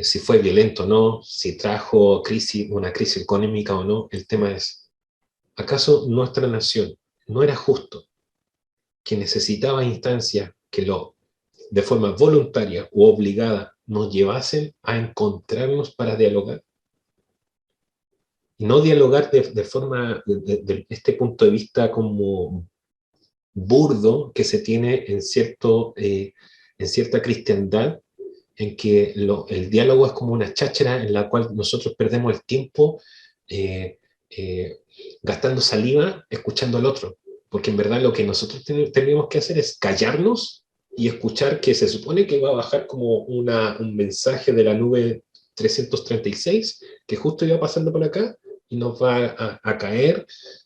si fue violento o no, si trajo crisis, una crisis económica o no, el tema es, ¿acaso nuestra nación no era justo que necesitaba instancias que de forma voluntaria u obligada nos llevasen a encontrarnos para dialogar? No dialogar de forma, de este punto de vista como burdo que se tiene en cierta cristiandad, en que el diálogo es como una cháchara en la cual nosotros perdemos el tiempo eh, eh, gastando saliva escuchando al otro, porque en verdad lo que nosotros tenemos que hacer es callarnos y escuchar que se supone que va a bajar como un mensaje de la nube 336 que justo iba pasando por acá y nos va a caer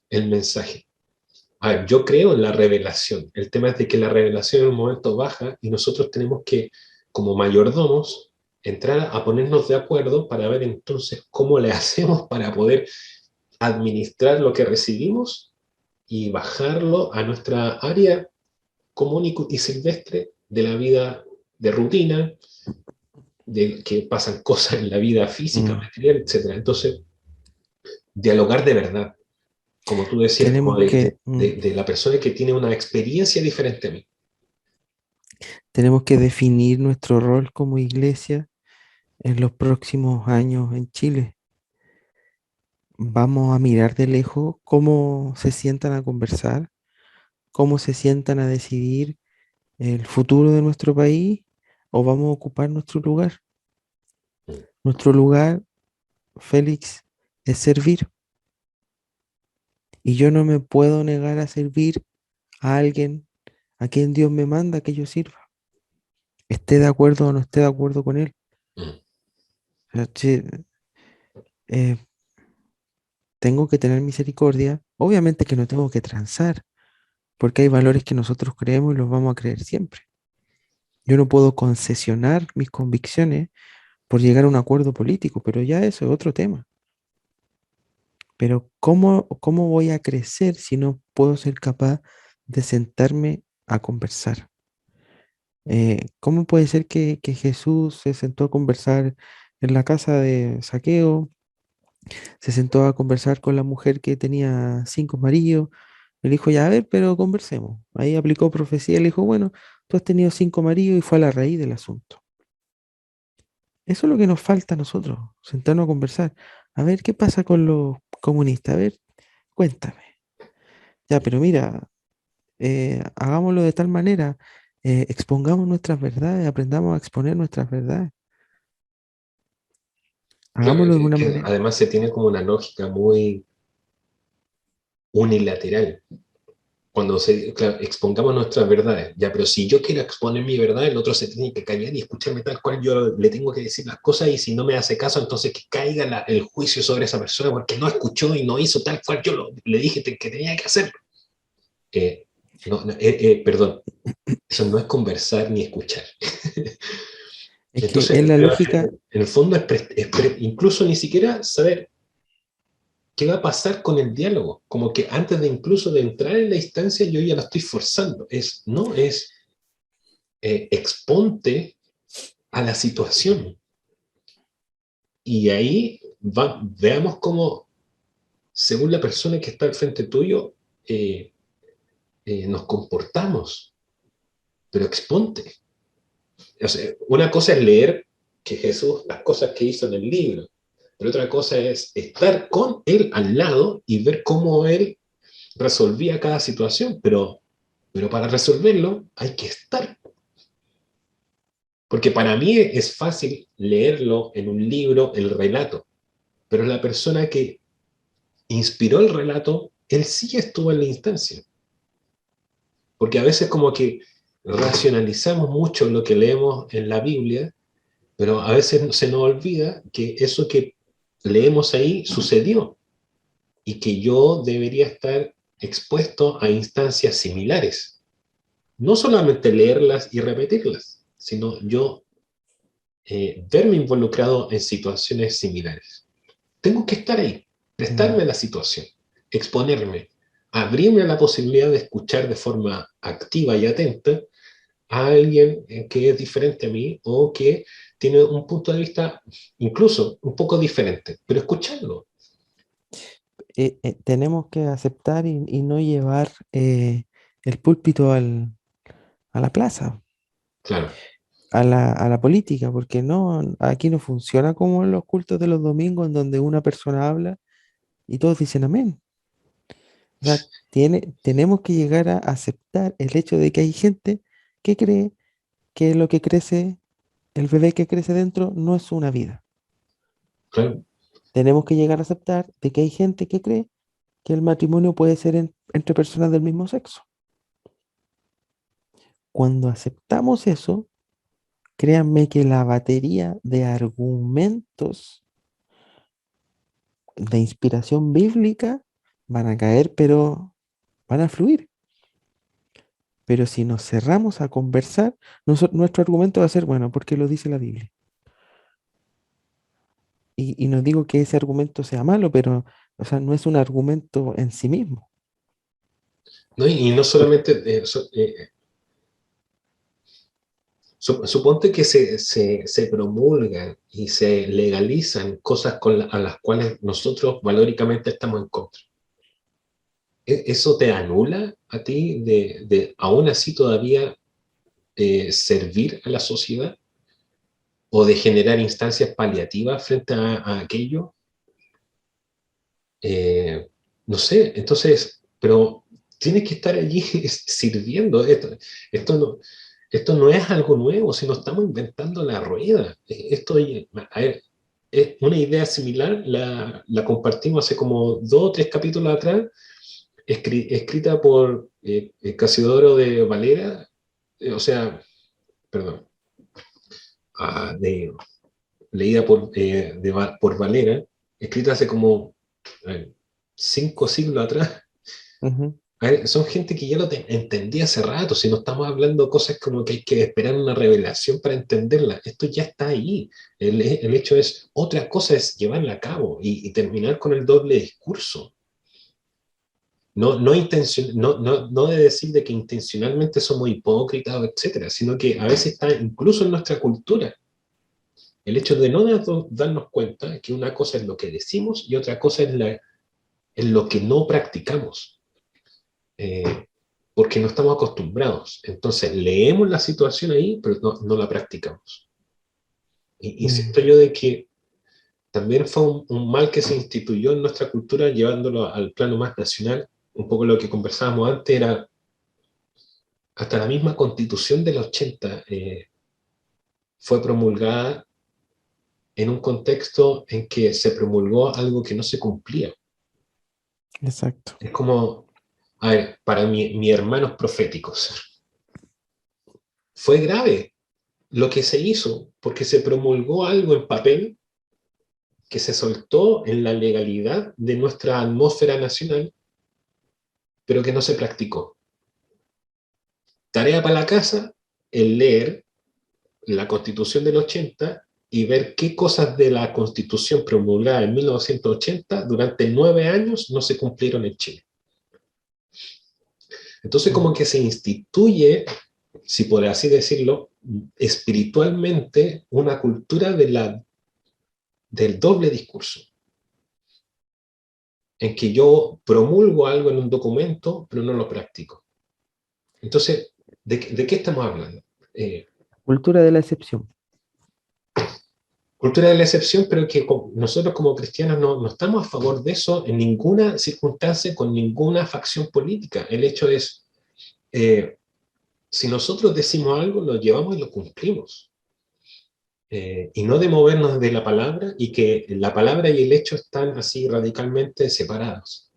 el mensaje. A ver, yo creo en la revelación. El tema es de que la revelación en un momento baja y nosotros tenemos que, como mayordomos, entrar a ponernos de acuerdo para ver entonces cómo le hacemos para poder administrar lo que recibimos y bajarlo a nuestra área común y silvestre de la vida de rutina, de que pasan cosas en la vida física, Mm. material, etcétera. Entonces, dialogar de verdad, como tú decías, como de la persona que tiene una experiencia diferente a mí. Tenemos que definir nuestro rol como iglesia en los próximos años en Chile. Vamos a mirar de lejos cómo se sientan a conversar, cómo se sientan a decidir el futuro de nuestro país, o vamos a ocupar nuestro lugar. Nuestro lugar, Félix, es servir. Y yo no me puedo negar a servir a alguien a quien Dios me manda que yo sirva, esté de acuerdo o no esté de acuerdo con él. Mm. O sea, eh, tengo que tener misericordia. Obviamente que no tengo que transar, porque hay valores que nosotros creemos y los vamos a creer siempre. Yo no puedo concesionar mis convicciones por llegar a un acuerdo político, pero ya eso es otro tema. Pero ¿cómo voy a crecer si no puedo ser capaz de sentarme a conversar? ¿Cómo puede ser que Jesús se sentó a conversar en la casa de Saqueo, se sentó a conversar con la mujer que tenía 5 maridos? Le dijo, ya, a ver, pero conversemos. Ahí aplicó profecía y le dijo, bueno, tú has tenido 5 maridos, y fue a la raíz del asunto. Eso es lo que nos falta a nosotros, sentarnos a conversar. A ver, ¿qué pasa con los comunistas? A ver, cuéntame. Ya, pero mira, hagámoslo de tal manera, expongamos nuestras verdades, aprendamos a exponer nuestras verdades, Claro, hagámoslo de una que manera. además se tiene como una lógica muy unilateral. Cuando claro, expongamos nuestras verdades, ya, pero si yo quiero exponer mi verdad, el otro se tiene que callar y escucharme tal cual yo le tengo que decir las cosas, y si no me hace caso, entonces que caiga el juicio sobre esa persona porque no escuchó y no hizo tal cual yo le dije que tenía que hacer. Eh, no, no, perdón, eso no es conversar ni escuchar. Es que es Entonces, la pero lógica, en el fondo incluso ni siquiera saber qué va a pasar con el diálogo. Como que antes de incluso de entrar en la instancia, yo ya la estoy forzando. No es exponte a la situación. Y ahí veamos cómo, según la persona que está al frente tuyo, eh, nos comportamos. Pero exponte. O sea, una cosa es leer que Jesús, las cosas que hizo en el libro, pero otra cosa es estar con él al lado y ver cómo él resolvía cada situación, pero para resolverlo hay que estar. Porque para mí es fácil leerlo en un libro, el relato, pero la persona que inspiró el relato, él sí estuvo en la instancia. Porque a veces como que racionalizamos mucho lo que leemos en la Biblia, pero a veces se nos olvida que eso que leemos ahí sucedió y que yo debería estar expuesto a instancias similares. No solamente leerlas y repetirlas, sino yo verme involucrado en situaciones similares. Tengo que estar ahí, prestarme a la situación, exponerme, abrirme a la posibilidad de escuchar de forma activa y atenta a alguien que es diferente a mí o que tiene un punto de vista incluso un poco diferente, pero escucharlo. Tenemos que aceptar y no llevar el púlpito a la plaza, Claro. a la política, porque no, aquí no funciona como en los cultos de los domingos en donde una persona habla y todos dicen amén. O sea, tenemos que llegar a aceptar el hecho de que hay gente que cree que lo que crece, el bebé que crece dentro, no es una vida. Claro. Tenemos que llegar a aceptar de que hay gente que cree que el matrimonio puede ser entre personas del mismo sexo. Cuando aceptamos eso, créanme que la batería de argumentos de inspiración bíblica van a caer, pero van a fluir. Pero si nos cerramos a conversar, nuestro argumento va a ser, bueno, porque lo dice la Biblia. Y no digo que ese argumento sea malo, pero, o sea, no es un argumento en sí mismo. ¿No? Y no Por- solamente, suponte que se promulgan y se legalizan cosas a las cuales nosotros valóricamente estamos en contra. ¿Eso te anula a ti aún así todavía servir a la sociedad o de generar instancias paliativas frente a aquello? Eh, no sé, entonces, pero tienes que estar allí sirviendo. Esto no es algo nuevo, sino estamos inventando la rueda. A ver, es una idea similar, la compartimos hace como 2 o 3 capítulos atrás, escrita por Casiodoro de Valera, o sea, perdón, de leída por Valera, escrita hace como eh, 5 siglos atrás. Ujú. A ver, son gente que ya entendía hace rato, si no estamos hablando de cosas como que hay que esperar una revelación para entenderla, esto ya está ahí. El hecho es, otra cosa es llevarla a cabo y terminar con el doble discurso. No de decir de que intencionalmente somos hipócritas, etcétera, sino que a veces está incluso en nuestra cultura. El hecho de no darnos cuenta que una cosa es lo que decimos y otra cosa es lo que no practicamos, eh, porque no estamos acostumbrados. Entonces leemos la situación ahí, pero no la practicamos. Y Mm, siento yo de que también fue un mal que se instituyó en nuestra cultura, llevándolo al plano más nacional. Un poco lo que conversábamos antes era, hasta la misma constitución del 80 fue promulgada en un contexto en que se promulgó algo que no se cumplía. exacto. Es como, a ver, para mi hermanos proféticos, fue grave lo que se hizo, porque se promulgó algo en papel que se soltó en la legalidad de nuestra atmósfera nacional, pero que no se practicó. Tarea para la casa, el leer la Constitución del 80 y ver qué cosas de la Constitución promulgada en 1980 durante 9 años no se cumplieron en Chile. Entonces Mm, como que se instituye, si por así decirlo, espiritualmente una cultura del doble discurso, en que yo promulgo algo en un documento, pero no lo practico. Entonces, ¿de qué estamos hablando? Eh, Cultura de la excepción. Cultura de la excepción, pero que nosotros como cristianos no estamos a favor de eso en ninguna circunstancia, con ninguna facción política. El hecho es, eh, si nosotros decimos algo, lo llevamos y lo cumplimos. Y no de movernos de la palabra y que la palabra y el hecho están así radicalmente separados.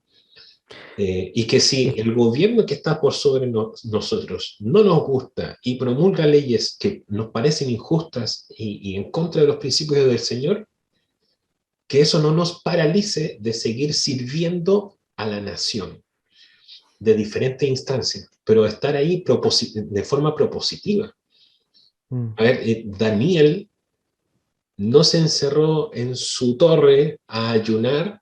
Y que si Es- el gobierno que está por sobre nosotros no nos gusta y promulga leyes que nos parecen injustas y en contra de los principios del Señor, que eso no nos paralice de seguir sirviendo a la nación de diferentes instancias, pero estar ahí de forma propositiva. mm, A ver, Daniel no se encerró en su torre a ayunar,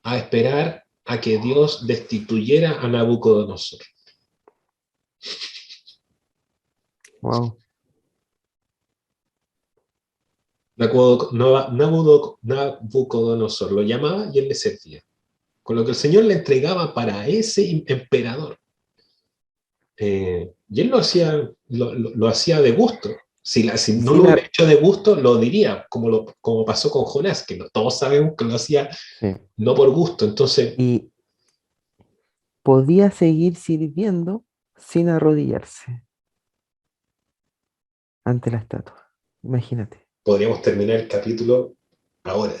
a esperar a que Dios destituyera a Nabucodonosor. Wow. Nabucodonosor lo llamaba y él le servía, con lo que el Señor le entregaba para ese emperador. Y él lo hacía de gusto. Si no lo Sin hubiera ar- hecho de gusto, lo diría, como pasó con Jonás, que todos sabemos que lo hacía sí. no por gusto. Entonces, Y podía seguir sirviendo sin arrodillarse ante la estatua. Imagínate. podríamos terminar el capítulo ahora.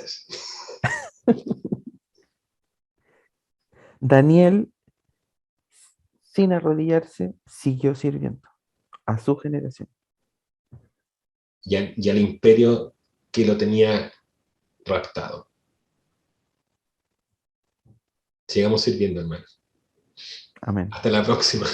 Daniel, sin arrodillarse, siguió sirviendo a su generación. Y al imperio que lo tenía raptado. Sigamos sirviendo, hermanos. Amén. Hasta la próxima.